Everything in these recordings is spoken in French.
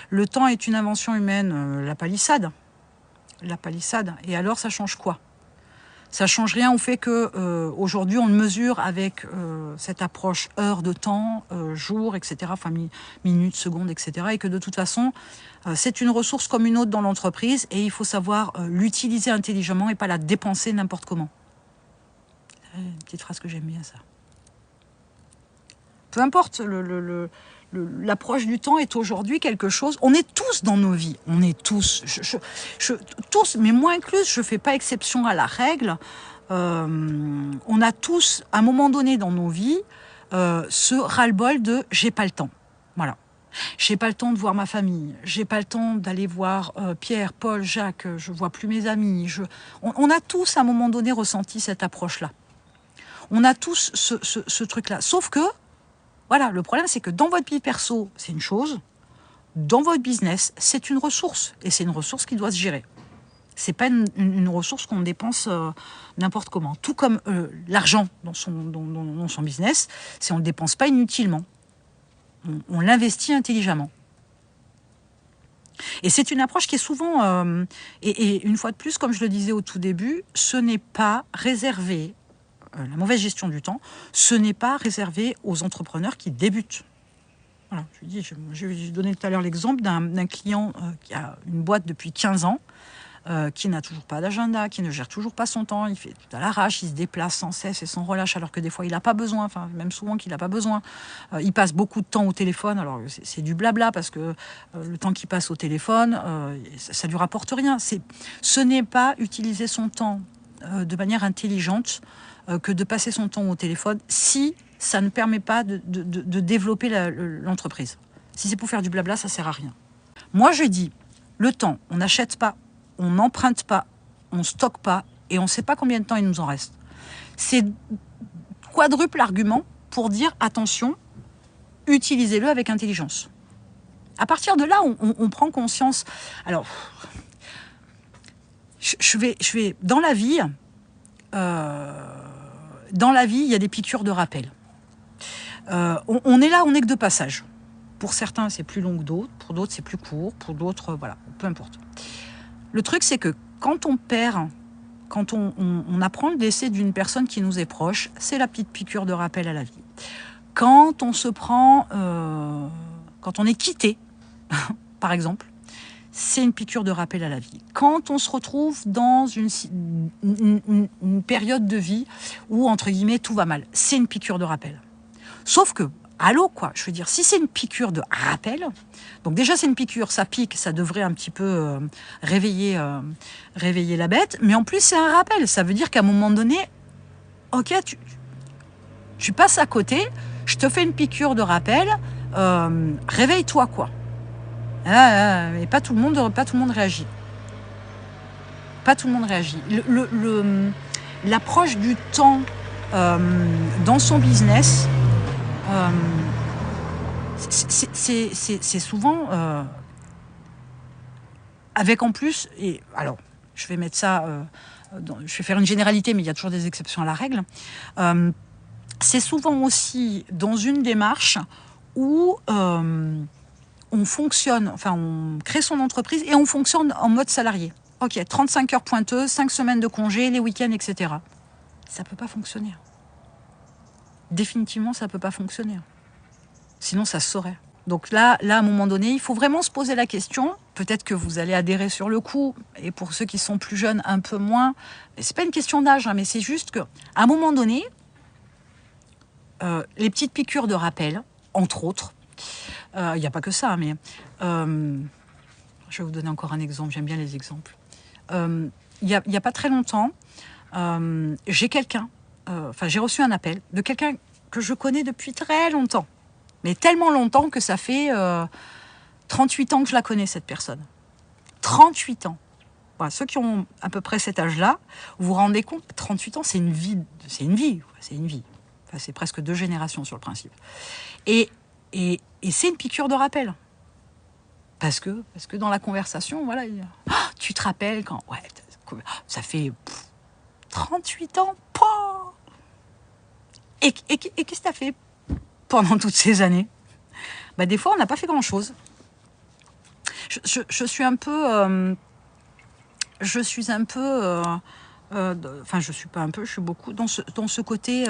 Le temps est une invention humaine, la palissade. La palissade. Et alors, ça change quoi? Ça change rien au fait que aujourd'hui on le mesure avec cette approche heure de temps, jour, etc., enfin minutes, secondes, etc., et que de toute façon c'est une ressource comme une autre dans l'entreprise et il faut savoir l'utiliser intelligemment et pas la dépenser n'importe comment. Une petite phrase que j'aime bien, ça. Peu importe, l'approche du temps est aujourd'hui quelque chose. On est tous dans nos vies, on est tous, tous, mais moi incluse, je ne fais pas exception à la règle. On a tous, à un moment donné dans nos vies, ce ras-le-bol de j'ai pas le temps. Voilà. J'ai pas le temps de voir ma famille, j'ai pas le temps d'aller voir Pierre, Paul, Jacques, je vois plus mes amis. On a tous, à un moment donné, ressenti cette approche-là. On a tous ce truc-là. Sauf que, voilà, le problème, c'est que dans votre vie perso, c'est une chose. Dans votre business, c'est une ressource. Et c'est une ressource qui doit se gérer. C'est pas une ressource qu'on dépense n'importe comment. Tout comme l'argent dans son business, c'est on ne le dépense pas inutilement. On l'investit intelligemment. Et c'est une approche qui est souvent, et une fois de plus, comme je le disais au tout début, ce n'est pas réservé, la mauvaise gestion du temps, ce n'est pas réservé aux entrepreneurs qui débutent. Voilà, je vais donner tout à l'heure l'exemple d'un client qui a une boîte depuis 15 ans, qui n'a toujours pas d'agenda, qui ne gère toujours pas son temps, il fait tout à l'arrache, il se déplace sans cesse et sans relâche, alors que des fois il n'a pas besoin, enfin même souvent qu'il n'a pas besoin. Il passe beaucoup de temps au téléphone, alors c'est du blabla, parce que le temps qu'il passe au téléphone, ça ne lui rapporte rien. Ce n'est pas utiliser son temps de manière intelligente que de passer son temps au téléphone si ça ne permet pas de développer l'entreprise. Si c'est pour faire du blabla, ça ne sert à rien. Moi je dis, le temps, on n'achète pas, on n'emprunte pas, on ne stocke pas, et on ne sait pas combien de temps il nous en reste. C'est quadruple argument pour dire, attention, utilisez-le avec intelligence. À partir de là, on prend conscience. Alors, je vais dans la vie, il y a des piqûres de rappel. On est là, on n'est que de passage. Pour certains, c'est plus long que d'autres, pour d'autres, c'est plus court, pour d'autres, voilà, peu importe. Le truc, c'est que quand on perd, quand on apprend le décès d'une personne qui nous est proche, c'est la petite piqûre de rappel à la vie. Quand on se prend, quand on est quitté, par exemple, c'est une piqûre de rappel à la vie. Quand on se retrouve dans une période de vie où, entre guillemets, tout va mal, c'est une piqûre de rappel. Sauf que, allô, quoi, je veux dire, si c'est une piqûre de rappel, donc déjà c'est une piqûre, ça pique, ça devrait un petit peu réveiller la bête, mais en plus c'est un rappel, ça veut dire qu'à un moment donné, ok, tu passes à côté, je te fais une piqûre de rappel, réveille-toi, quoi. Mais pas tout le monde réagit. Pas tout le monde réagit. L'approche du temps dans son business, c'est souvent avec en plus, et alors je vais mettre ça, je vais faire une généralité, mais il y a toujours des exceptions à la règle. C'est souvent aussi dans une démarche où on fonctionne, enfin on crée son entreprise et on fonctionne en mode salarié. Ok, 35 heures pointeuses, 5 semaines de congés, les week-ends, etc. Ça ne peut pas fonctionner. Définitivement, ça ne peut pas fonctionner. Sinon, ça se saurait. Donc là, à un moment donné, il faut vraiment se poser la question. Peut-être que vous allez adhérer sur le coup, et pour ceux qui sont plus jeunes, un peu moins. C'est pas une question d'âge, hein, mais c'est juste qu'à un moment donné, les petites piqûres de rappel, entre autres, il n'y a pas que ça, mais je vais vous donner encore un exemple. J'aime bien les exemples. Il y a pas très longtemps, j'ai reçu un appel de quelqu'un que je connais depuis très longtemps. Mais tellement longtemps que ça fait 38 ans que je la connais, cette personne. 38 ans. Voilà, ceux qui ont à peu près cet âge-là, vous vous rendez compte, 38 ans, c'est une vie. C'est une vie. Enfin, c'est presque 2 générations sur le principe. Et c'est une piqûre de rappel. Parce que dans la conversation, voilà, tu te rappelles quand... Ouais, ça fait 38 ans. Et qu'est-ce que tu as fait pendant toutes ces années? Des fois, on n'a pas fait grand-chose. je suis un peu... je suis un peu... enfin, je suis pas un peu, je suis beaucoup dans ce côté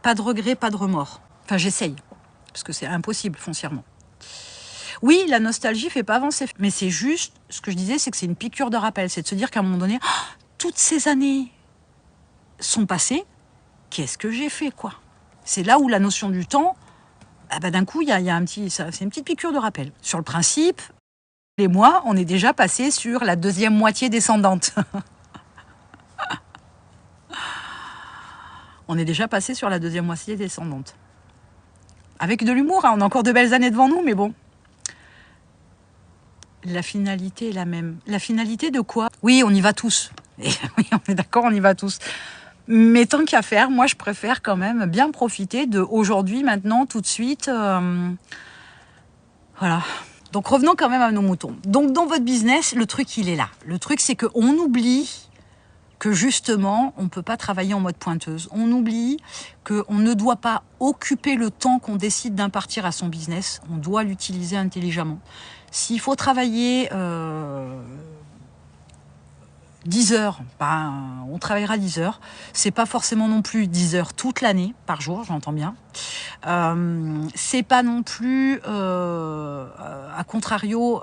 pas de regret, pas de remords. Enfin, j'essaye, parce que c'est impossible foncièrement. Oui, la nostalgie fait pas avancer, mais c'est juste, ce que je disais, c'est que c'est une piqûre de rappel. C'est de se dire qu'à un moment donné, toutes ces années sont passées, qu'est-ce que j'ai fait, quoi? C'est là où la notion du temps, d'un coup, il y a un petit, c'est une petite piqûre de rappel. Sur le principe, les mois, on est déjà passé sur la deuxième moitié descendante. On est déjà passé sur la deuxième moitié descendante. Avec de l'humour, hein, on a encore de belles années devant nous, mais bon. La finalité est la même. La finalité de quoi? Oui, on y va tous. Et oui, on est d'accord, on y va tous. Mais tant qu'à faire, moi, je préfère quand même bien profiter de aujourd'hui, maintenant, tout de suite. Voilà. Donc, revenons quand même à nos moutons. Donc, dans votre business, le truc, il est là. Le truc, c'est qu'on oublie que justement, on ne peut pas travailler en mode pointeuse. On oublie qu'on ne doit pas occuper le temps qu'on décide d'impartir à son business. On doit l'utiliser intelligemment. S'il faut travailler 10 heures, on travaillera 10 heures. C'est pas forcément non plus 10 heures toute l'année, par jour, j'entends bien. C'est pas non plus, à contrario,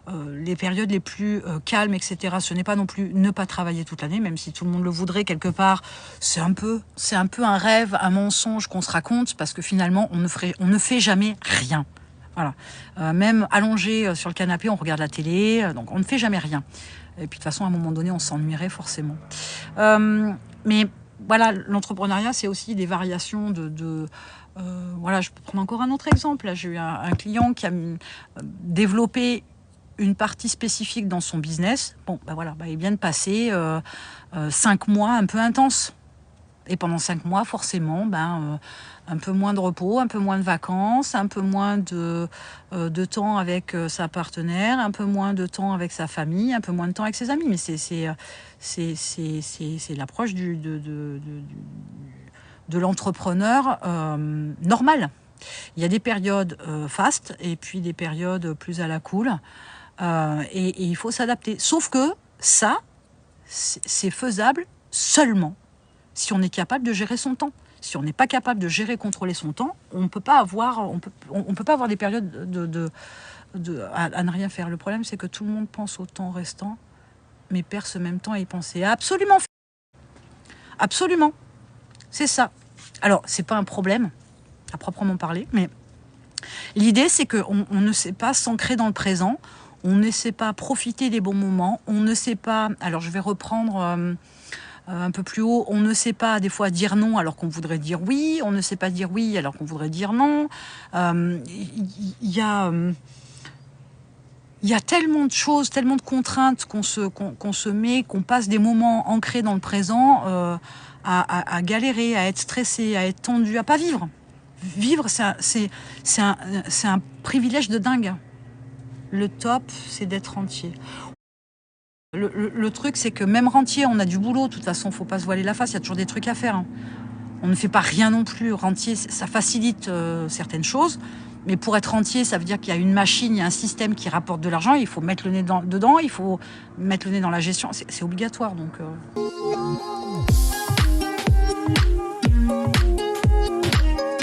les périodes les plus calmes, etc. Ce n'est pas non plus ne pas travailler toute l'année, même si tout le monde le voudrait quelque part. C'est un peu un rêve, un mensonge qu'on se raconte, parce que finalement, on ne fait jamais rien. Voilà. Même allongé sur le canapé, on regarde la télé, donc on ne fait jamais rien. Et puis de toute façon, à un moment donné, on s'ennuierait forcément. Mais voilà, l'entrepreneuriat, c'est aussi des variations voilà, je peux prendre encore un autre exemple. Là, j'ai eu un client qui a développé une partie spécifique dans son business. Bon, voilà, il vient de passer 5 mois un peu intenses. Et pendant 5 mois, forcément, un peu moins de repos, un peu moins de vacances, un peu moins de temps avec sa partenaire, un peu moins de temps avec sa famille, un peu moins de temps avec ses amis. Mais c'est l'approche de l'entrepreneur normal. Il y a des périodes fastes et puis des périodes plus à la cool. Et il faut s'adapter. Sauf que ça, c'est faisable seulement si on est capable de gérer son temps. Si on n'est pas capable de gérer, contrôler son temps, on ne peut pas avoir des périodes à ne rien faire. Le problème, c'est que tout le monde pense au temps restant, mais perd ce même temps à y penser. Absolument. Absolument. C'est ça. Alors, c'est pas un problème, à proprement parler, mais l'idée, c'est qu'on ne sait pas s'ancrer dans le présent, on ne sait pas profiter des bons moments, on ne sait pas... Alors, je vais reprendre... un peu plus haut, on ne sait pas des fois dire non alors qu'on voudrait dire oui, on ne sait pas dire oui alors qu'on voudrait dire non. Il y a tellement de choses, tellement de contraintes qu'on se met, qu'on passe des moments ancrés dans le présent à galérer, à être stressé, à être tendu, à pas vivre. Vivre, c'est un privilège de dingue. Le top, c'est d'être entier. Le truc, c'est que même rentier, on a du boulot. De toute façon, faut pas se voiler la face. Il y a toujours des trucs à faire. Hein. On ne fait pas rien non plus. Rentier, ça facilite certaines choses. Mais pour être rentier, ça veut dire qu'il y a une machine, il y a un système qui rapporte de l'argent. Il faut mettre le nez dedans. Il faut mettre le nez dans la gestion. C'est obligatoire. Donc...